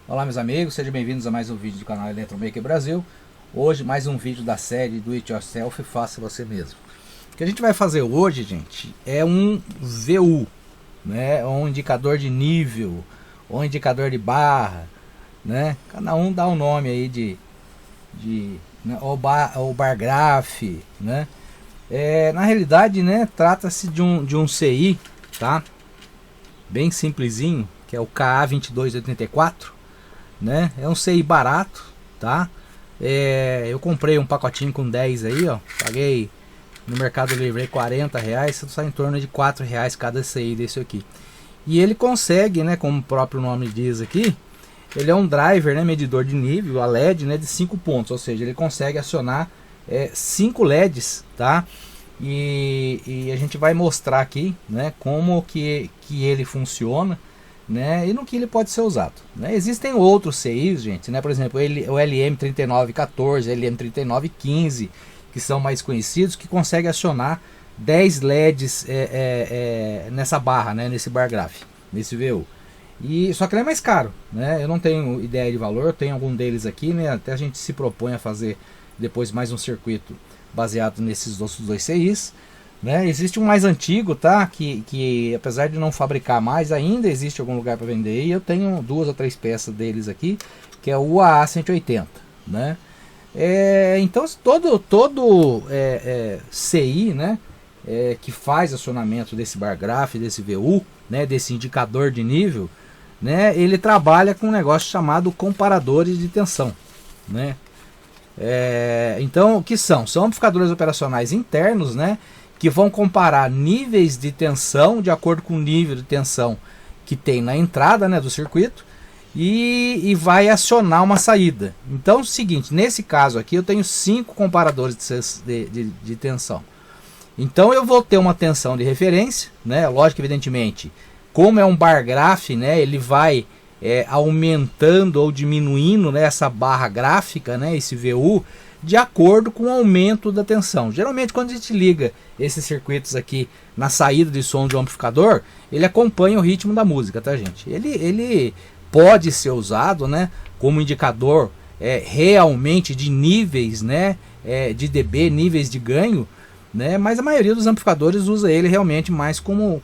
Olá meus amigos, sejam bem-vindos a mais um vídeo do canal Eletromaker Brasil. Hoje mais um vídeo da série Do It Yourself, Faça Você Mesmo. O que a gente vai fazer hoje, gente, é um VU, né? Um indicador de nível, ou um indicador de barra, né? Cada um dá um nome aí né? ou bar graph, né? Na realidade, né, trata-se de um CI, tá? Bem simplesinho, que é o KA2284. Né? É um CI barato, tá? Eu comprei um pacotinho com 10 aí, ó. Paguei no Mercado Livre R$40, sai em torno de R$4 cada CI desse aqui. E ele consegue, né, como o próprio nome diz aqui, ele é um driver, né, medidor de nível, a LED, né, de 5 pontos, ou seja, ele consegue acionar 5 LEDs, tá? E a gente vai mostrar aqui, né, como que ele funciona, né, e no que ele pode ser usado, né? Existem outros CIs, gente, né? Por exemplo, o LM3914, LM3915, que são mais conhecidos, que consegue acionar 10 LEDs nessa barra, né? Nesse bar graph, nesse VU. Só que ele é mais caro, né? Eu não tenho ideia de valor, tenho algum deles aqui, né? Até a gente se propõe a fazer depois mais um circuito baseado nesses outros dois CIs. Né? Existe um mais antigo, tá? Que apesar de não fabricar mais, ainda existe algum lugar para vender. E eu tenho 2 ou 3 peças deles aqui, que é o UAA180, né? Então todo CI, né, que faz acionamento desse bar graph, desse VU, né, desse indicador de nível, né, ele trabalha com um negócio chamado comparadores de tensão, né? Então o que são? São amplificadores operacionais internos, né, que vão comparar níveis de tensão de acordo com o nível de tensão que tem na entrada, né, do circuito e vai acionar uma saída. Então é o seguinte, nesse caso aqui eu tenho 5 comparadores de tensão. Então eu vou ter uma tensão de referência, né, lógico, evidentemente, como é um bar graph, né, ele vai aumentando ou diminuindo, né, essa barra gráfica, né, esse VU, de acordo com o aumento da tensão. Geralmente quando a gente liga esses circuitos aqui na saída de som de um amplificador, ele acompanha o ritmo da música, tá, gente? Ele pode ser usado, né, como indicador realmente de níveis, né, de dB, níveis de ganho, né, mas a maioria dos amplificadores usa ele realmente mais como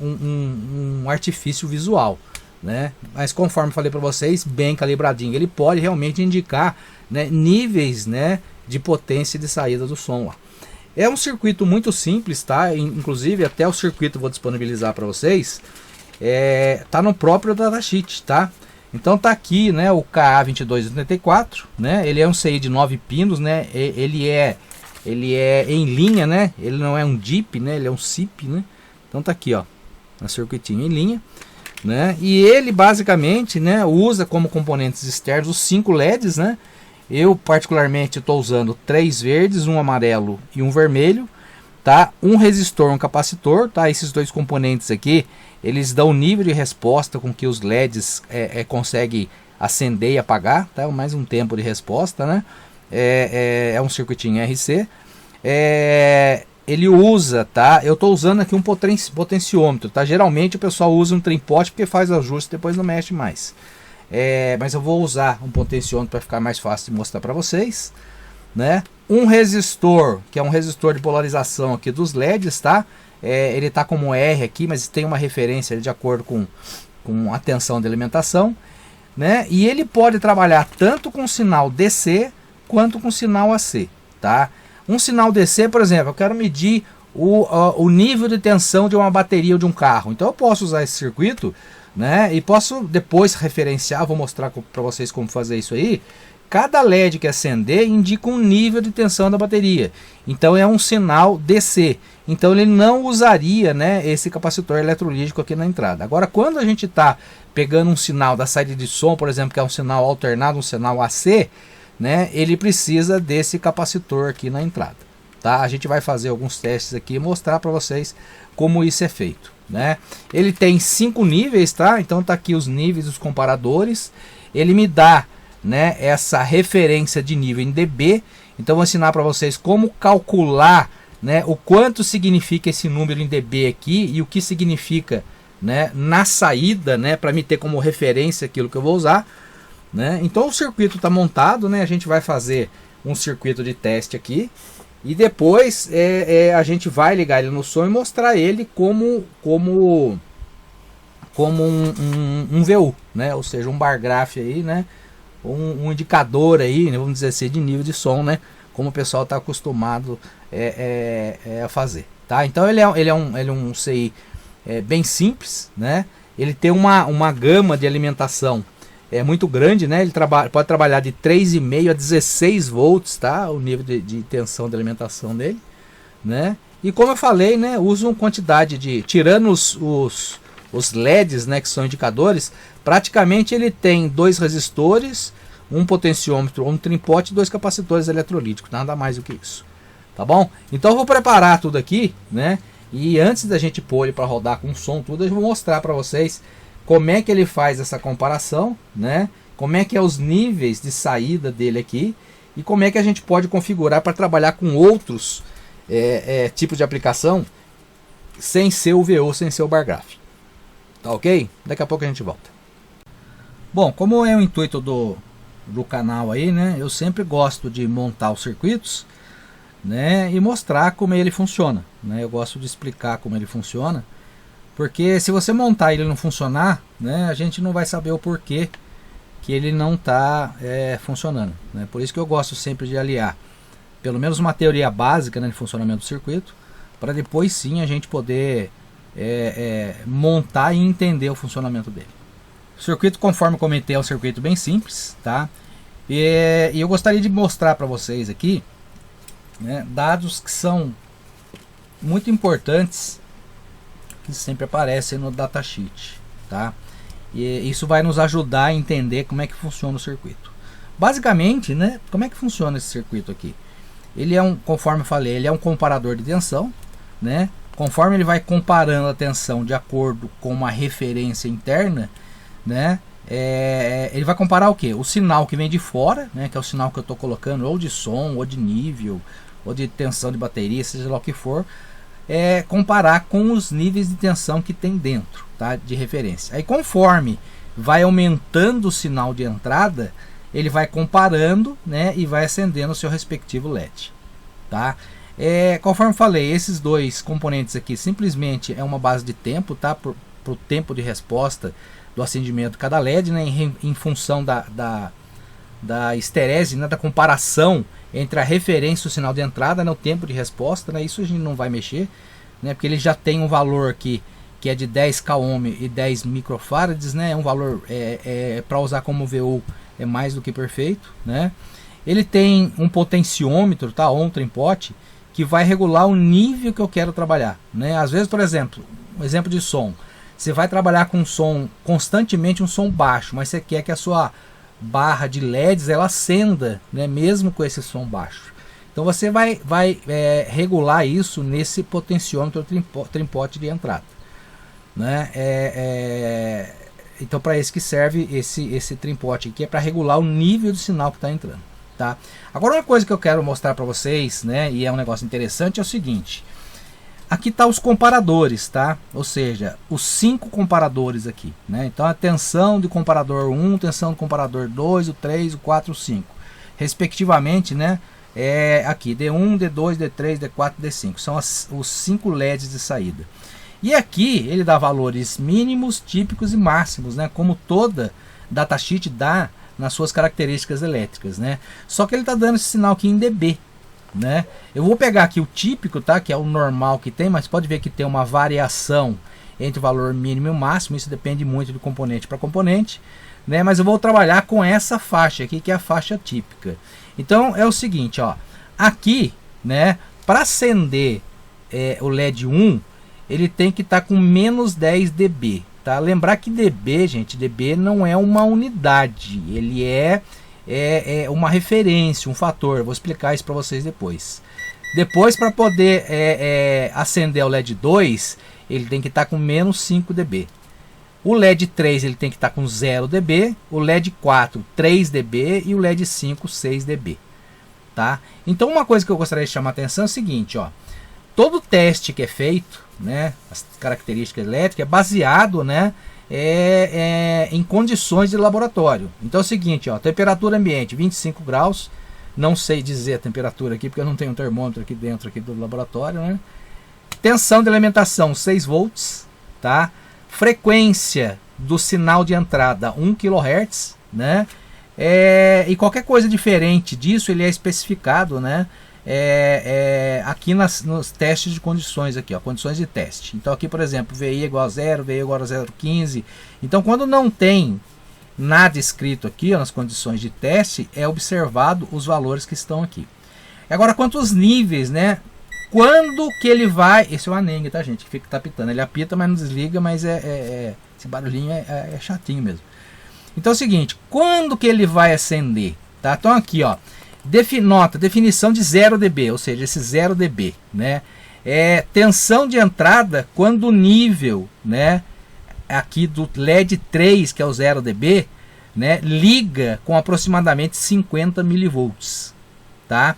um artifício visual, né? Mas conforme falei para vocês, bem calibradinho, ele pode realmente indicar, né, níveis, né, de potência de saída do som lá. É um circuito muito simples, tá? Inclusive até o circuito eu vou disponibilizar para vocês, tá no próprio datasheet, tá? Então tá aqui, né, o KA2284, né? Ele é um CI de 9 pinos, né? Ele é em linha, né? Ele não é um DIP, né? Ele é um SIP, né? Então tá aqui, ó, um circuitinho em linha, né? E ele basicamente, né, usa como componentes externos os 5 LEDs, né? Eu particularmente estou usando 3 verdes, um amarelo e um vermelho, tá? Um resistor, um capacitor, tá? Esses 2 componentes aqui, eles dão o nível de resposta com que os LEDs conseguem acender e apagar, tá? Mais um tempo de resposta, né? É um circuitinho RC. Ele usa, tá? Eu estou usando aqui um potenciômetro, tá? Geralmente o pessoal usa um trem-pote porque faz ajuste e depois não mexe mais. Mas eu vou usar um potenciômetro para ficar mais fácil de mostrar para vocês, né? Um resistor, que é um resistor de polarização aqui dos LEDs, tá? Ele tá como R aqui, mas tem uma referência de acordo com a tensão de alimentação, né? E ele pode trabalhar tanto com sinal DC quanto com sinal AC, tá? Um sinal DC, por exemplo, eu quero medir o nível de tensão de uma bateria ou de um carro. Então eu posso usar esse circuito, né? E posso depois referenciar, vou mostrar para vocês como fazer isso aí. Cada LED que acender indica um nível de tensão da bateria. Então é um sinal DC. Então ele não usaria, né, esse capacitor eletrolítico aqui na entrada. Agora, quando a gente está pegando um sinal da saída de som, por exemplo, que é um sinal alternado, um sinal AC, né, ele precisa desse capacitor aqui na entrada, tá? A gente vai fazer alguns testes aqui e mostrar para vocês como isso é feito, né? Ele tem 5 níveis, tá? Então tá aqui os níveis dos comparadores. Ele me dá, né, essa referência de nível em dB. Então vou ensinar para vocês como calcular, né, o quanto significa esse número em dB aqui e o que significa, né, na saída, né, para me ter como referência aquilo que eu vou usar, né? Então o circuito está montado, né? A gente vai fazer um circuito de teste aqui e depois a gente vai ligar ele no som e mostrar ele como um VU, né? Ou seja, um bar graph aí, né? Um indicador aí, vamos dizer assim, de nível de som, né? Como o pessoal está acostumado a fazer, tá? Então ele é um CI bem simples, né? Ele tem uma gama de alimentação muito grande, né? Ele pode trabalhar de 3,5 a 16 volts, tá? O nível de tensão de alimentação dele, né? E como eu falei, né? Usa uma quantidade de... Tirando os LEDs, né? Que são indicadores, praticamente ele tem 2 resistores, um potenciômetro, um trimpote e 2 capacitores eletrolíticos, nada mais do que isso, tá bom? Então eu vou preparar tudo aqui, né? E antes da gente pôr ele para rodar com som tudo, eu vou mostrar para vocês como é que ele faz essa comparação, né? Como é que é os níveis de saída dele aqui e como é que a gente pode configurar para trabalhar com outros tipos de aplicação sem ser o VU, sem ser o bar graph. Tá ok? Daqui a pouco a gente volta. Bom, como é o intuito do canal aí, né? Eu sempre gosto de montar os circuitos, né? E mostrar como ele funciona, né? Eu gosto de explicar como ele funciona. Porque se você montar e ele não funcionar, né, a gente não vai saber o porquê que ele não está funcionando, né? Por isso que eu gosto sempre de aliar pelo menos uma teoria básica, né, de funcionamento do circuito, para depois sim a gente poder montar e entender o funcionamento dele. O circuito, conforme comentei, é um circuito bem simples, tá? E eu gostaria de mostrar para vocês aqui, né, dados que são muito importantes, que sempre aparecem no datasheet, tá? E isso vai nos ajudar a entender como é que funciona o circuito. Basicamente, né, como é que funciona esse circuito aqui? Ele conforme eu falei, ele é um comparador de tensão, né? Conforme ele vai comparando a tensão de acordo com uma referência interna, né? Ele vai comparar o que? O sinal que vem de fora, né? Que é o sinal que eu estou colocando, ou de som, ou de nível, ou de tensão de bateria, seja lá o que for. Comparar com os níveis de tensão que tem dentro, tá? De referência. Aí conforme vai aumentando o sinal de entrada, ele vai comparando, né? E vai acendendo o seu respectivo LED, tá? Conforme eu falei, esses 2 componentes aqui simplesmente é uma base de tempo, tá? Pro tempo de resposta do acendimento de cada LED, né? Em função da esterese, né? Da comparação entre a referência e o sinal de entrada, né, o tempo de resposta, né, isso a gente não vai mexer, né, porque ele já tem um valor aqui que é de 10 kΩ e 10 microfarads, né, é um valor para usar como VU é mais do que perfeito, né. Ele tem um potenciômetro, tá, ou um trimpote, que vai regular o nível que eu quero trabalhar, né. Às vezes, por exemplo, um exemplo de som, você vai trabalhar com um som constantemente, um som baixo, mas você quer que a sua barra de LEDs ela acenda, né, mesmo com esse som baixo. Então você vai regular isso nesse potenciômetro trimpote de entrada, né? Então para isso que serve esse trimpote aqui, é para regular o nível do sinal que está entrando, tá? Agora uma coisa que eu quero mostrar para vocês, né, e é um negócio interessante, é o seguinte: aqui tá os comparadores, tá? Ou seja, os 5 comparadores aqui, né? Então a tensão de comparador 1, tensão do comparador 2, o 3, o 4, o 5, respectivamente, né? Aqui D1, D2, D3, D4, D5, são os 5 LEDs de saída. E aqui ele dá valores mínimos, típicos e máximos, né? Como toda datasheet dá nas suas características elétricas, né? Só que ele está dando esse sinal aqui em dB, né? Eu vou pegar aqui o típico, tá? Que é o normal que tem, mas pode ver que tem uma variação entre o valor mínimo e o máximo. Isso depende muito de componente para componente, né? Mas eu vou trabalhar com essa faixa aqui, que é a faixa típica. Então é o seguinte, ó, aqui, né, para acender o LED 1, ele tem que estar com menos 10 dB, tá? Lembrar que dB, gente, dB não é uma unidade, ele é é uma referência, um fator. Eu vou explicar isso para vocês depois. Depois, para poder acender o LED 2, ele tem que estar com menos 5 dB. O LED 3 ele tem que estar com 0 dB, o LED 4 3 dB e o LED 5 6 dB. Tá? Então uma coisa que eu gostaria de chamar a atenção é o seguinte, ó, todo teste que é feito, né, as características elétricas é baseado, né, em condições de laboratório. Então é o seguinte, ó, temperatura ambiente 25 graus, não sei dizer a temperatura aqui porque eu não tenho um termômetro aqui dentro aqui do laboratório, né? Tensão de alimentação 6 volts, tá? Frequência do sinal de entrada 1 kHz, né? E qualquer coisa diferente disso ele é especificado, né? Aqui nos testes de condições aqui, ó, condições de teste. Então aqui, por exemplo, VI igual a 0, VI igual a 0,15. Então quando não tem nada escrito aqui, ó, nas condições de teste, é observado os valores que estão aqui. Agora quanto aos níveis, né? Quando que ele vai... Esse é o Aneng, tá, gente? Que fica tapitando. Ele apita, mas não desliga, mas esse barulhinho é chatinho mesmo. Então é o seguinte, quando que ele vai acender? Tá? Então aqui, ó, nota, definição de 0 dB, ou seja, esse 0 dB, né? Tensão de entrada quando o nível, né, aqui do LED 3, que é o 0 dB, né, liga com aproximadamente 50 milivolts, tá?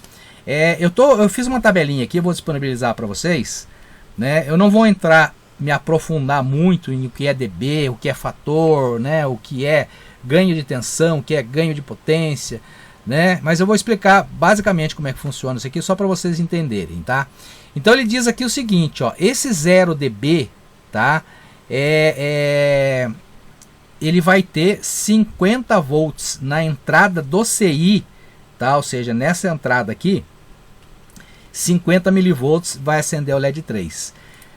Eu fiz uma tabelinha aqui, eu vou disponibilizar para vocês, né? Eu não vou me aprofundar muito em o que é dB, o que é fator, né? O que é ganho de tensão, o que é ganho de potência, né? Mas eu vou explicar basicamente como é que funciona isso aqui, só para vocês entenderem, tá? Então ele diz aqui o seguinte, ó, esse 0 dB, tá? Ele vai ter 50 volts na entrada do CI, tá? Ou seja, nessa entrada aqui, 50 milivolts vai acender o LED 3,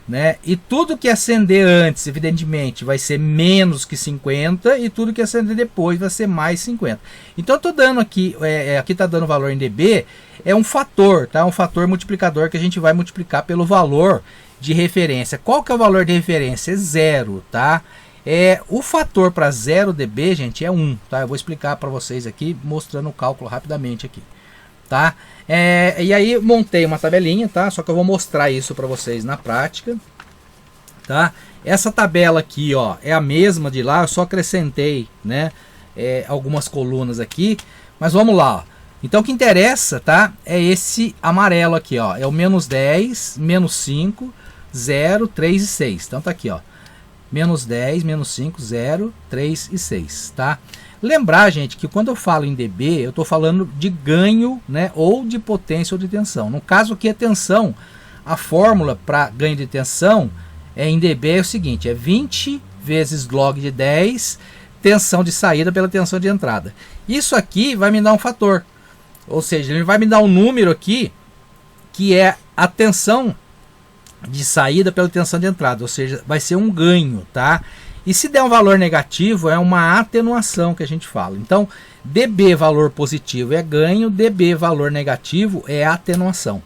né? E tudo que acender antes, evidentemente, vai ser menos que 50, e tudo que acender depois vai ser mais 50. Então eu estou dando aqui, aqui está dando valor em dB, é um fator, tá? Um fator multiplicador que a gente vai multiplicar pelo valor de referência. Qual que é o valor de referência? É 0, tá? O fator para 0 dB, gente, é 1, tá? Eu vou explicar para vocês aqui, mostrando o cálculo rapidamente aqui, tá? E aí montei uma tabelinha, tá? Só que eu vou mostrar isso para vocês na prática, tá? Essa tabela aqui, ó, é a mesma de lá, eu só acrescentei, né, algumas colunas aqui, mas vamos lá, ó. Então o que interessa, tá, é esse amarelo aqui, ó, é o menos 10, menos 5, 0, 3 e 6. Então tá aqui, ó, menos 10, menos 5, 0, 3 e 6, tá? Lembrar, gente, que quando eu falo em dB, eu estou falando de ganho, né, ou de potência ou de tensão. No caso aqui é tensão, a fórmula para ganho de tensão em dB é o seguinte, é 20 vezes log de 10, tensão de saída pela tensão de entrada. Isso aqui vai me dar um fator, ou seja, ele vai me dar um número aqui, que é a tensão de saída pela tensão de entrada, ou seja, vai ser um ganho, tá? E se der um valor negativo, é uma atenuação que a gente fala. Então, dB valor positivo é ganho, dB valor negativo é atenuação,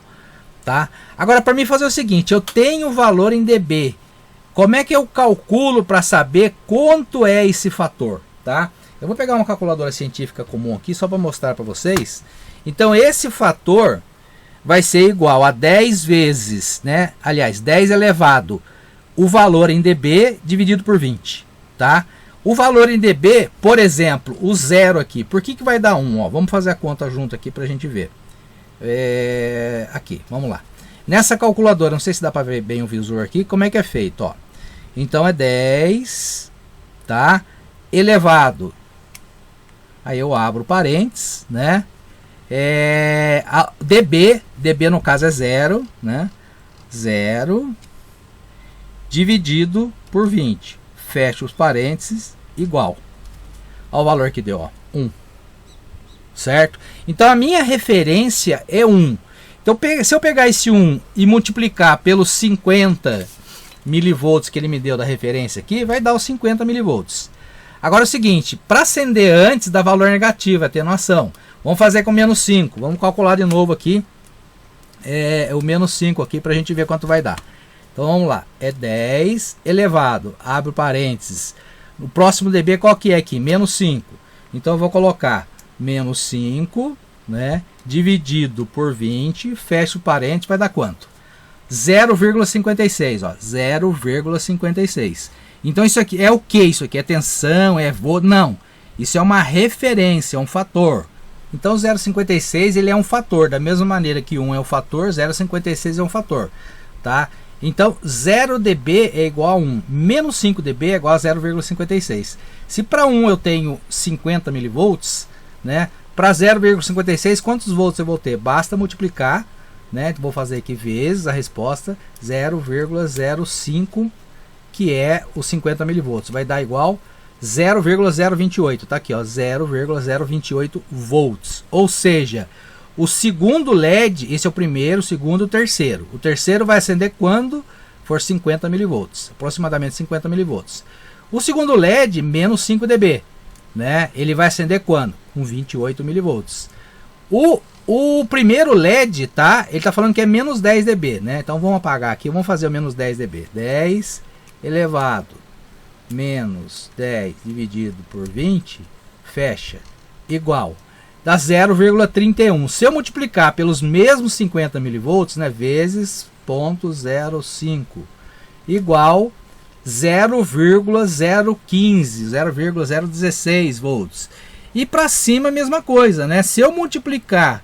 tá? Agora, para mim fazer o seguinte, eu tenho valor em dB. Como é que eu calculo para saber quanto é esse fator, tá? Eu vou pegar uma calculadora científica comum aqui, só para mostrar para vocês. Então, esse fator vai ser igual a 10 vezes, né? Aliás, 10 elevado o valor em dB dividido por 20, tá? O valor em dB, por exemplo, o 0 aqui, por que vai dar 1? Ó, vamos fazer a conta junto aqui para a gente ver. Aqui, vamos lá. Nessa calculadora, não sei se dá para ver bem o visor aqui, como é que é feito, ó. Então é 10, tá? Elevado, aí eu abro parênteses, né? dB no caso é 0, né? 0 dividido por 20, fecha os parênteses, igual ao valor que deu, ó, 1, certo? Então a minha referência é 1. Então se eu pegar esse 1 e multiplicar pelos 50 milivolts que ele me deu da referência aqui, vai dar os 50 milivolts. Agora é o seguinte, para acender antes dá valor negativo, atenuação. Vamos fazer com menos 5, vamos calcular de novo aqui, o menos 5 aqui para a gente ver quanto vai dar. Então vamos lá, é 10 elevado, abre parênteses, o próximo dB qual que é aqui? Menos 5. Então eu vou colocar menos 5, né, dividido por 20, fecha o parênteses, vai dar quanto? 0,56, ó, 0,56. Então isso aqui é o que? Isso aqui é tensão, é volts? Não, isso é uma referência, é um fator. Então 0,56 ele é um fator, da mesma maneira que 1 é um fator, 0,56 é um fator, tá? Então 0 dB é igual a 1, menos 5 dB é igual a 0,56. Se para 1 eu tenho 50 milivolts, né, para 0,56 quantos volts eu vou ter? Basta multiplicar, né, vou fazer aqui vezes a resposta 0,05, que é os 50 milivolts, vai dar igual 0,028, tá aqui, ó, 0,028 volts. Ou seja, o segundo LED, esse é o primeiro, o segundo, o terceiro. O terceiro vai acender quando for 50 milivolts, aproximadamente 50 milivolts. O segundo LED, menos 5 dB, né? Ele vai acender quando? Com 28 milivolts. O primeiro LED, tá? Ele tá falando que é menos 10 dB, né? Então vamos apagar aqui, vamos fazer o menos 10 dB. 10 elevado menos 10 dividido por 20, fecha, igual, dá 0,31. Se eu multiplicar pelos mesmos 50 milivolts, né, vezes 0,05, igual 0,015, 0,016 volts. E para cima a mesma coisa, né? Se eu multiplicar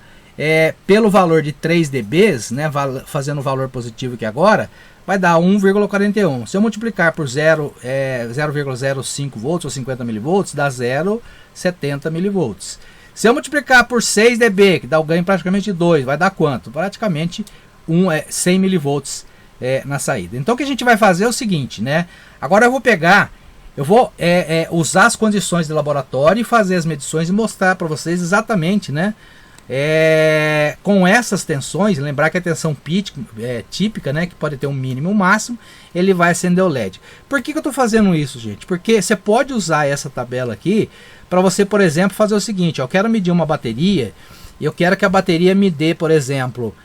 pelo valor de 3 dB, né, fazendo o valor positivo aqui agora, vai dar 1,41. Se eu multiplicar por 0,05 volts ou 50 milivolts, dá 0,70 milivolts. Se eu multiplicar por 6 dB, que dá o ganho praticamente 2, vai dar quanto? Praticamente 100 milivolts na saída. Então o que a gente vai fazer é o seguinte, né? Agora eu vou pegar, eu vou usar as condições de laboratório e fazer as medições e mostrar para vocês exatamente, né? Com essas tensões, lembrar que a tensão típica, né, que pode ter um mínimo e um máximo, ele vai acender o LED. Por que eu estou fazendo isso, gente? Porque você pode usar essa tabela aqui para você, por exemplo, fazer o seguinte: eu quero medir uma bateria e eu quero que a bateria me dê, por exemplo,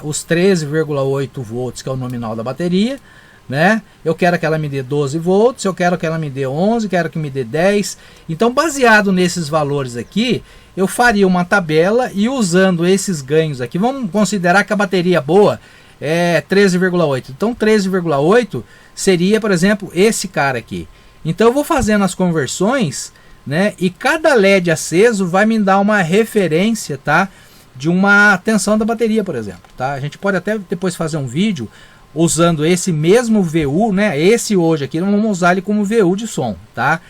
os 13,8 volts, que é o nominal da bateria, né? Eu quero que ela me dê 12 volts, eu quero que ela me dê 11, quero que me dê 10. Então, baseado nesses valores aqui, eu faria uma tabela e usando esses ganhos aqui, vamos considerar que a bateria boa é 13,8. Então 13,8 seria, por exemplo, esse cara aqui. Então eu vou fazendo as conversões, né? E cada LED aceso vai me dar uma referência, tá? De uma tensão da bateria, por exemplo, tá? A gente pode até depois fazer um vídeo usando esse mesmo VU, né? Esse hoje aqui, não vamos usar ele como VU de som, tá?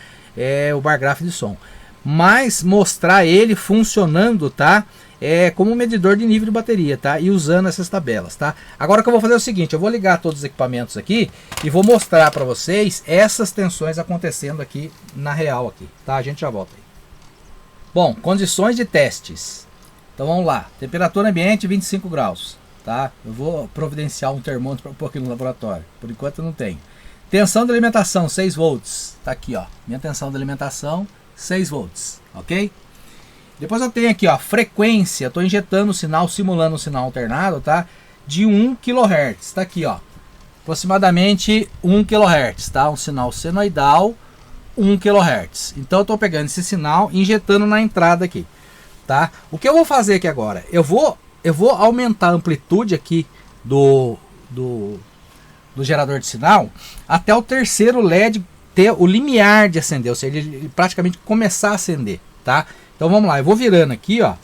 O bar gráfico de som. Mas mostrar ele funcionando, tá? Como medidor de nível de bateria, tá? E usando essas tabelas, tá? Agora o que eu vou fazer é o seguinte: eu vou ligar todos os equipamentos aqui e vou mostrar para vocês essas tensões acontecendo aqui na real aqui, tá? A gente já volta aí. Bom, condições de testes. Então vamos lá. Temperatura ambiente 25 graus, tá? Eu vou providenciar um termômetro para pôr aqui no laboratório. Por enquanto eu não tenho. Tensão de alimentação 6 volts. Tá aqui, ó. Minha tensão de alimentação 6 volts, ok? Depois eu tenho aqui, ó, frequência. Estou injetando o sinal, simulando o sinal alternado, tá? De 1 kHz. Tá aqui, ó. Aproximadamente 1 kHz, tá? Um sinal senoidal, 1 kHz. Então eu estou pegando esse sinal e injetando na entrada aqui, tá? O que eu vou fazer aqui agora? Eu vou aumentar a amplitude aqui do gerador de sinal até o terceiro LED ter o limiar de acender, ou seja, ele praticamente começar a acender, tá? Então vamos lá, eu vou virando aqui, ó.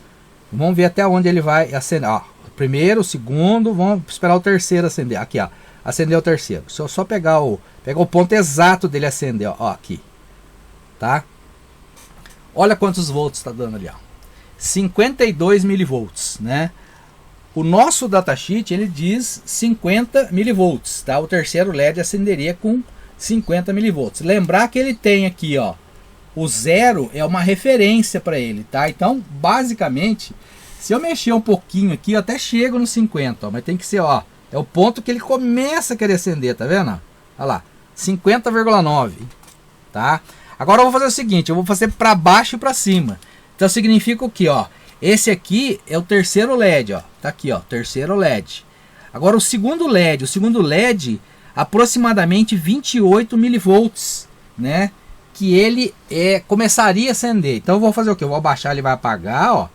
Vamos ver até onde ele vai acender, ó. Primeiro, segundo, vamos esperar o terceiro acender. Aqui, ó, acendeu o terceiro. Se eu só pegar o ponto exato dele acender, ó, aqui, tá? Olha quantos volts está dando ali, ó. 52 milivolts, né? O nosso datasheet, ele diz 50 milivolts, tá? O terceiro LED acenderia com 50 milivolts. Lembrar que ele tem aqui, ó, o zero é uma referência para ele, tá? Então, basicamente, se eu mexer um pouquinho aqui, eu até chego no 50, ó, mas tem que ser, ó, é o ponto que ele começa a querer acender, tá vendo? Olha lá, 50,9, tá? Agora eu vou fazer o seguinte, eu vou fazer para baixo e para cima. Então significa o que, ó? Esse aqui é o terceiro LED, ó. Tá aqui, ó, terceiro LED. Agora o segundo LED aproximadamente 28 milivolts, né? que ele começaria a acender. Então eu vou fazer o que? Eu vou abaixar, ele vai apagar, ó,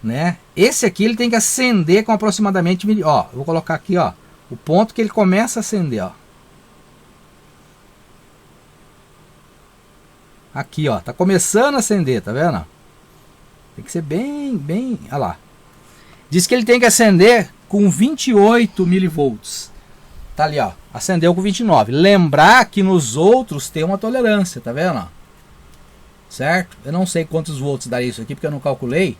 né? Esse aqui ele tem que acender com aproximadamente, ó, eu vou colocar aqui, ó, o ponto que ele começa a acender, ó. Aqui, ó, tá começando a acender, tá vendo? Tem que ser bem, olha lá. Diz que ele tem que acender com 28 milivolts. Tá ali, ó, acendeu com 29. Lembrar que nos outros tem uma tolerância, tá vendo? Certo? Eu não sei quantos volts daria isso aqui, porque eu não calculei.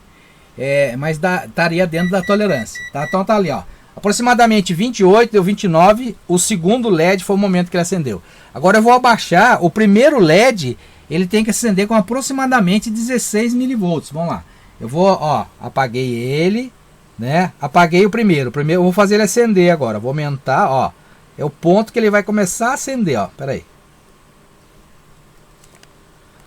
Mas estaria dentro da tolerância, tá? Então tá ali, ó. Aproximadamente 28, deu 29. O segundo LED foi o momento que ele acendeu. Agora eu vou abaixar. O primeiro LED, ele tem que acender com aproximadamente 16 milivolts. Vamos lá. Eu vou, ó, apaguei ele, né? Apaguei o primeiro. Eu vou fazer ele acender agora. Vou aumentar, ó. É o ponto que ele vai começar a acender, ó. Pera aí.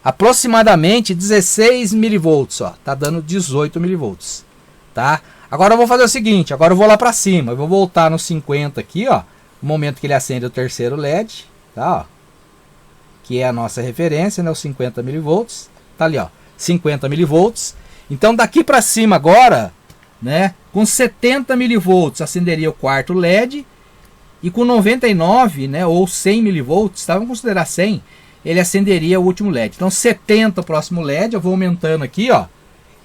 Aproximadamente 16 milivolts, ó. Tá dando 18 milivolts, tá? Agora eu vou fazer o seguinte, agora eu vou lá para cima. Eu vou voltar no 50 aqui, ó. No momento que ele acende o terceiro LED, tá, ó. Que é a nossa referência, né? Os 50 milivolts. Tá ali, ó. 50 milivolts. Então daqui para cima agora, né? Com 70 milivolts acenderia o quarto LED. E com 99, né, ou 100 milivolts, tá? Vamos considerar 100, ele acenderia o último LED. Então 70 o próximo LED, eu vou aumentando aqui, ó.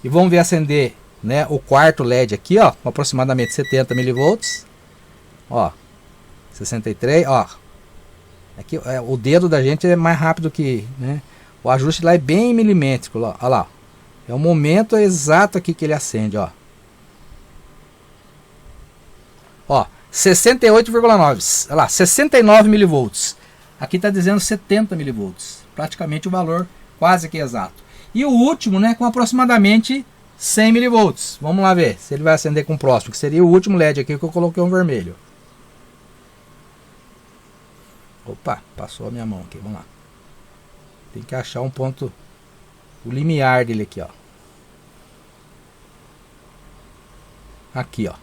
E vamos ver acender, né, o quarto LED aqui, ó, com aproximadamente 70 milivolts. Ó, 63, ó. Aqui, o dedo da gente é mais rápido que, né? O ajuste lá é bem milimétrico, ó. Olha lá. É o momento exato aqui que ele acende, ó. Ó. 68,9, olha lá, 69 milivolts. Aqui está dizendo 70 milivolts. Praticamente o valor quase que exato. E o último, né, com aproximadamente 100 milivolts. Vamos lá ver se ele vai acender com o próximo, que seria o último LED aqui que eu coloquei um vermelho. Opa, passou a minha mão aqui, vamos lá. Tem que achar um ponto, o limiar dele aqui, ó. Aqui, ó.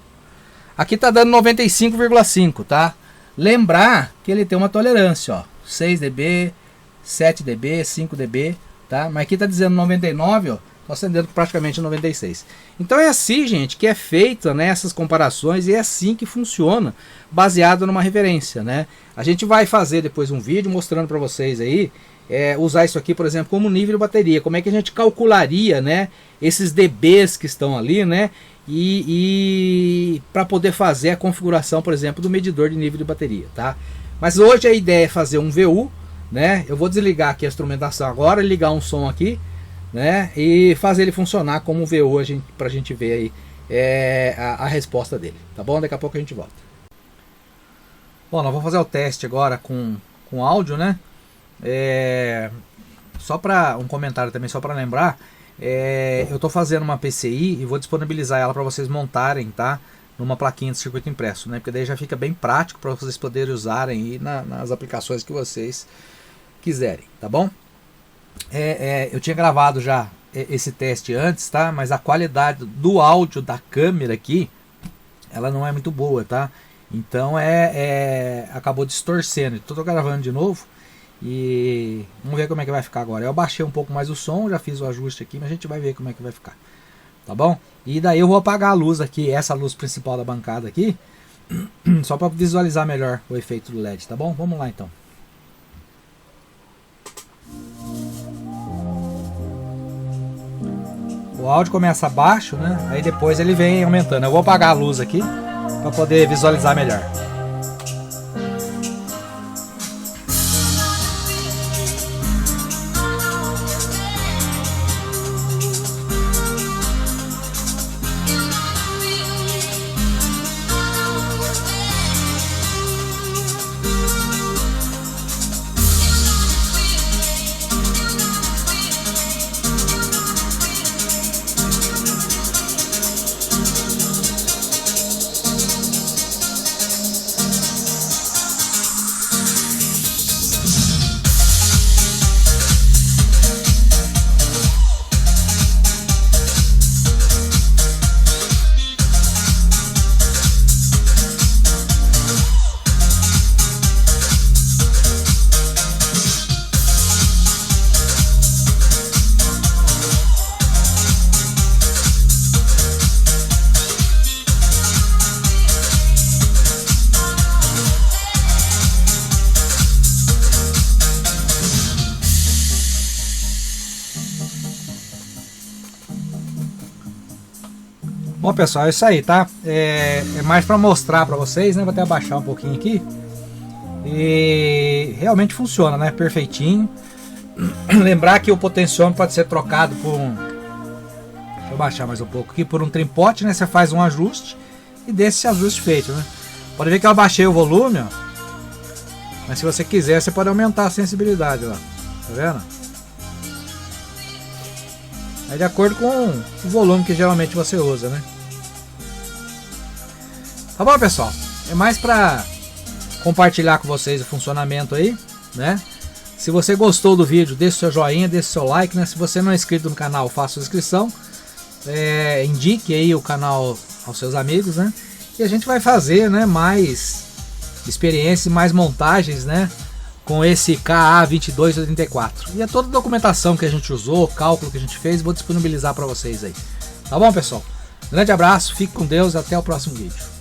Aqui tá dando 95,5, tá? Lembrar que ele tem uma tolerância, ó. 6 dB, 7 dB, 5 dB, tá? Mas aqui tá dizendo 99, ó. Tô acendendo praticamente 96. Então é assim, gente, que é feita, né, essas comparações, e é assim que funciona, baseado numa referência, né? A gente vai fazer depois um vídeo mostrando para vocês aí, usar isso aqui, por exemplo, como nível de bateria. Como é que a gente calcularia, né, esses dBs que estão ali, né? E para poder fazer a configuração, por exemplo, do medidor de nível de bateria, tá? Mas hoje a ideia é fazer um VU, né? Eu vou desligar aqui a instrumentação agora, ligar um som aqui, né? E fazer ele funcionar como um VU para a gente ver aí a resposta dele, tá bom? Daqui a pouco a gente volta. Bom, nós vamos fazer o teste agora com áudio, né? Só para um comentário também, só para lembrar. Eu estou fazendo uma PCI e vou disponibilizar ela para vocês montarem, tá? Numa plaquinha de circuito impresso, né? Porque daí já fica bem prático para vocês poderem usarem aí nas aplicações que vocês quiserem, tá bom? Eu tinha gravado já esse teste antes, tá? Mas a qualidade do áudio da câmera aqui, ela não é muito boa, tá? Então acabou distorcendo. Estou gravando de novo. E vamos ver como é que vai ficar agora. Eu baixei um pouco mais o som, já fiz o ajuste aqui, mas a gente vai ver como é que vai ficar, tá bom? E daí eu vou apagar a luz aqui, essa luz principal da bancada aqui, só para visualizar melhor o efeito do LED, tá bom? Vamos lá então. O áudio começa baixo, né? Aí depois ele vem aumentando. Eu vou apagar a luz aqui para poder visualizar melhor. Bom, pessoal, é isso aí, tá? É mais para mostrar para vocês, né? Vou até abaixar um pouquinho aqui. E realmente funciona, né? Perfeitinho. Lembrar que o potenciômetro pode ser trocado por um... Deixa eu baixar mais um pouco aqui. Por um trimpote, né? Você faz um ajuste e deixa esse ajuste feito, né? Pode ver que eu abaixei o volume, ó. Mas se você quiser, você pode aumentar a sensibilidade lá. Tá vendo? É de acordo com o volume que geralmente você usa, né? Tá bom, pessoal? É mais para compartilhar com vocês o funcionamento aí, né? Se você gostou do vídeo, deixe seu joinha, deixe seu like, né? Se você não é inscrito no canal, faça sua inscrição. Indique aí o canal aos seus amigos, né? E a gente vai fazer, né, mais experiências, mais montagens, né, com esse KA2284. E é toda a documentação que a gente usou, cálculo que a gente fez, vou disponibilizar para vocês aí. Tá bom, pessoal? Grande abraço, fique com Deus, até o próximo vídeo.